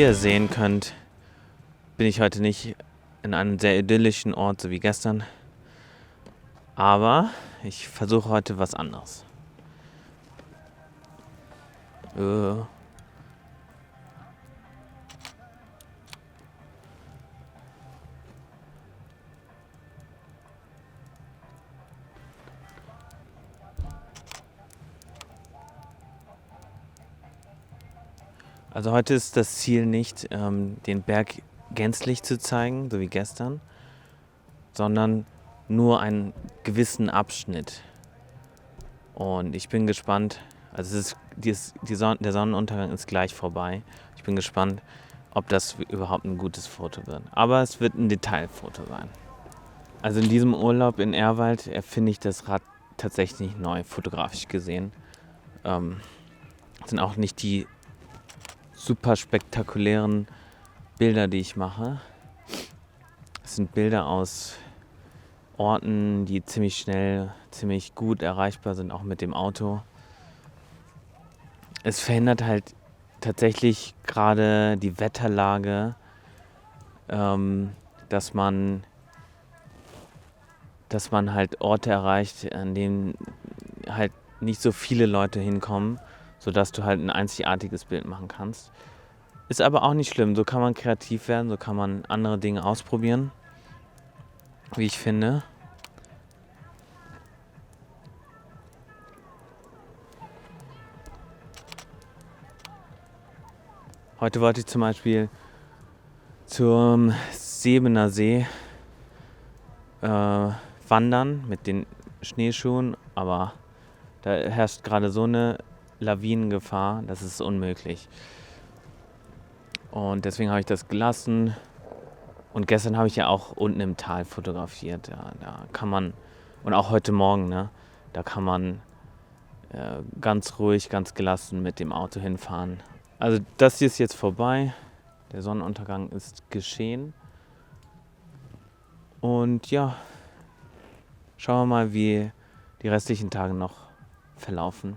ihr sehen könnt, bin ich heute nicht in einem sehr idyllischen Ort, so wie gestern. Aber ich versuche heute was anderes. Also heute ist das Ziel nicht, den Berg gänzlich zu zeigen, so wie gestern, sondern nur einen gewissen Abschnitt. Und ich bin gespannt, also der Sonnenuntergang ist gleich vorbei. Ich bin gespannt, ob das überhaupt ein gutes Foto wird. Aber es wird ein Detailfoto sein. Also in diesem Urlaub in Ehrwald erfinde ich das Rad tatsächlich neu, fotografisch gesehen. Sind auch nicht die super spektakulären Bilder, die ich mache. Es sind Bilder aus Orten, die ziemlich schnell, ziemlich gut erreichbar sind, auch mit dem Auto. Es verhindert halt tatsächlich gerade die Wetterlage, dass man halt Orte erreicht, an denen halt nicht so viele Leute hinkommen, sodass du halt ein einzigartiges Bild machen kannst. Ist aber auch nicht schlimm, so kann man kreativ werden, so kann man andere Dinge ausprobieren, wie ich finde. Heute wollte ich zum Beispiel zum Sebener See wandern mit den Schneeschuhen, aber da herrscht gerade so eine Lawinengefahr, das ist unmöglich. Und deswegen habe ich das gelassen. Und gestern habe ich ja auch unten im Tal fotografiert. Ja, da kann man, und auch heute Morgen, ne, da kann man ganz ruhig, ganz gelassen mit dem Auto hinfahren. Also das hier ist jetzt vorbei. Der Sonnenuntergang ist geschehen. Und ja, schauen wir mal, wie die restlichen Tage noch verlaufen.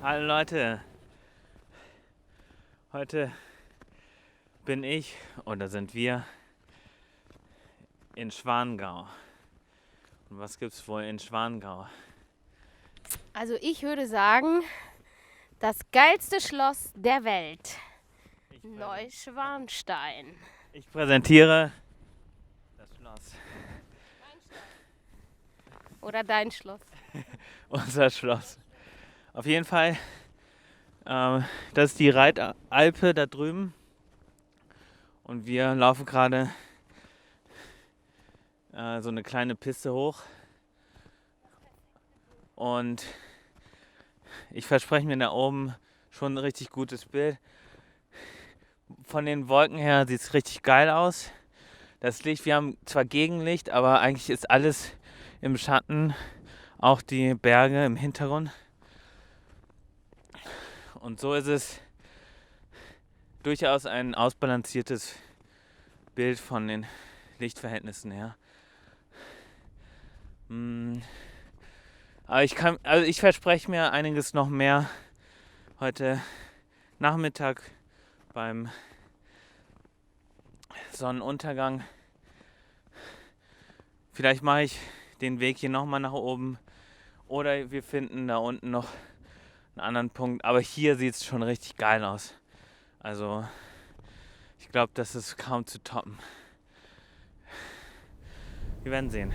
Hallo Leute, heute bin ich oder sind wir in Schwangau. Und was gibt's wohl in Schwangau? Also ich würde sagen, das geilste Schloss der Welt. Neuschwanstein. Ich präsentiere das Schloss. Oder dein Schloss. Unser Schloss. Auf jeden Fall, das ist die Reitalpe da drüben. Und wir laufen gerade so eine kleine Piste hoch. Und ich verspreche mir da oben schon ein richtig gutes Bild. Von den Wolken her sieht es richtig geil aus. Das Licht, wir haben zwar Gegenlicht, aber eigentlich ist alles im Schatten. Auch die Berge im Hintergrund. Und so ist es durchaus ein ausbalanciertes Bild von den Lichtverhältnissen her. Aber ich verspreche mir einiges noch mehr heute Nachmittag beim Sonnenuntergang. Vielleicht mache ich den Weg hier nochmal nach oben oder wir finden da unten noch einen anderen Punkt. Aber hier sieht es schon richtig geil aus. Also ich glaube, das ist kaum zu toppen. Wir werden sehen.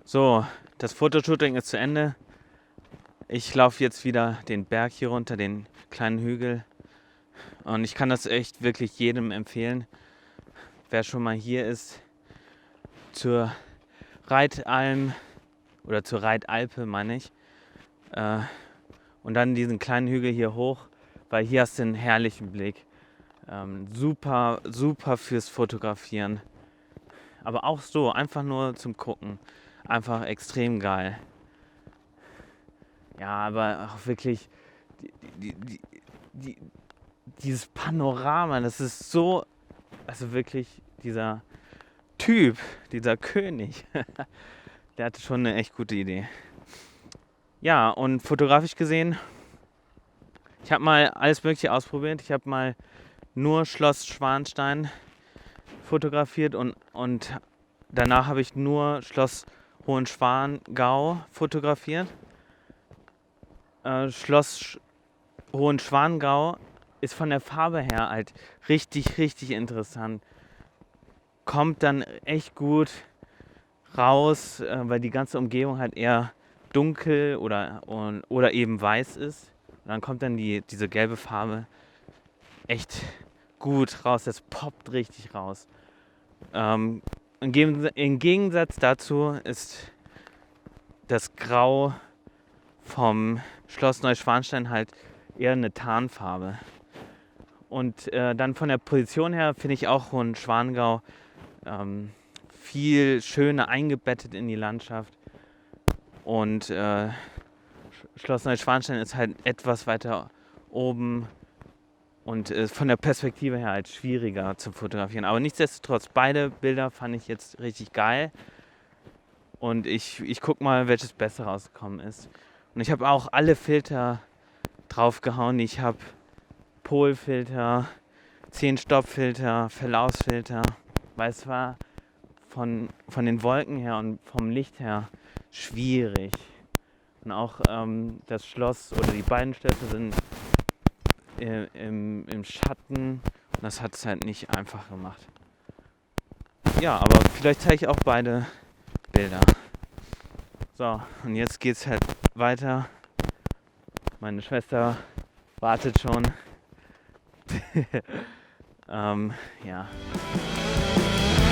So, das Fotoshooting ist zu Ende. Ich laufe jetzt wieder den Berg hier runter, den kleinen Hügel. Und ich kann das echt wirklich jedem empfehlen, wer schon mal hier ist, zur Reitalm oder zur Reitalpe, meine ich. Und dann diesen kleinen Hügel hier hoch, weil hier hast du einen herrlichen Blick. Super, super fürs Fotografieren. Aber auch so, einfach nur zum Gucken. Einfach extrem geil. Ja, aber auch wirklich dieses Panorama, das ist so, also wirklich dieser Typ, dieser König, der hatte schon eine echt gute Idee. Ja, und fotografisch gesehen, ich habe mal alles Mögliche ausprobiert. Ich habe mal nur Schloss Schwanstein fotografiert und danach habe ich nur Schloss Hohenschwangau fotografiert. Schloss Hohenschwangau ist von der Farbe her halt richtig, richtig interessant. Kommt dann echt gut raus, weil die ganze Umgebung halt eher dunkel oder eben weiß ist. Und dann kommt dann diese gelbe Farbe echt gut raus. Das poppt richtig raus. Im Gegensatz dazu ist das Grau vom Schloss Neuschwanstein halt eher eine Tarnfarbe. Und dann von der Position her finde ich auch Hohenschwangau viel schöner eingebettet in die Landschaft. Und Schloss Neuschwanstein ist halt etwas weiter oben und von der Perspektive her halt schwieriger zu fotografieren. Aber nichtsdestotrotz, beide Bilder fand ich jetzt richtig geil. Und ich guck mal, welches besser rausgekommen ist. Und ich habe auch alle Filter draufgehauen. Ich habe Polfilter, 10-Stopp-Filter, Verlaufsfilter. Weil es war von den Wolken her und vom Licht her schwierig. Und auch das Schloss oder die beiden Städte sind im Schatten. Und das hat es halt nicht einfach gemacht. Ja, aber vielleicht zeige ich auch beide Bilder. So, und jetzt geht's halt weiter. Meine Schwester wartet schon. Ja.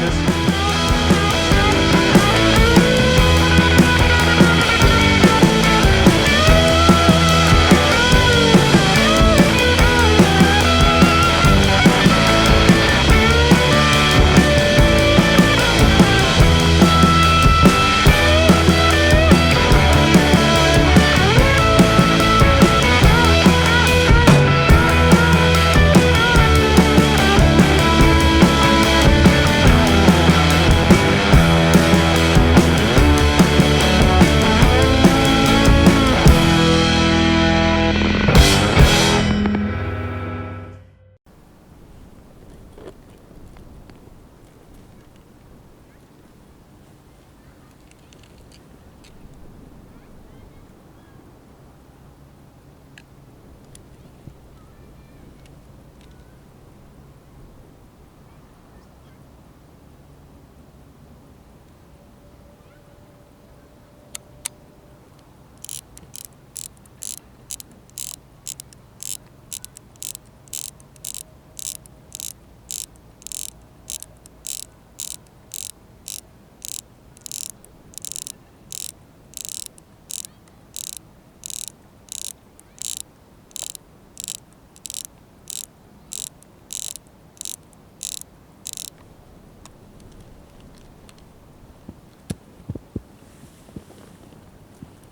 Tschüss.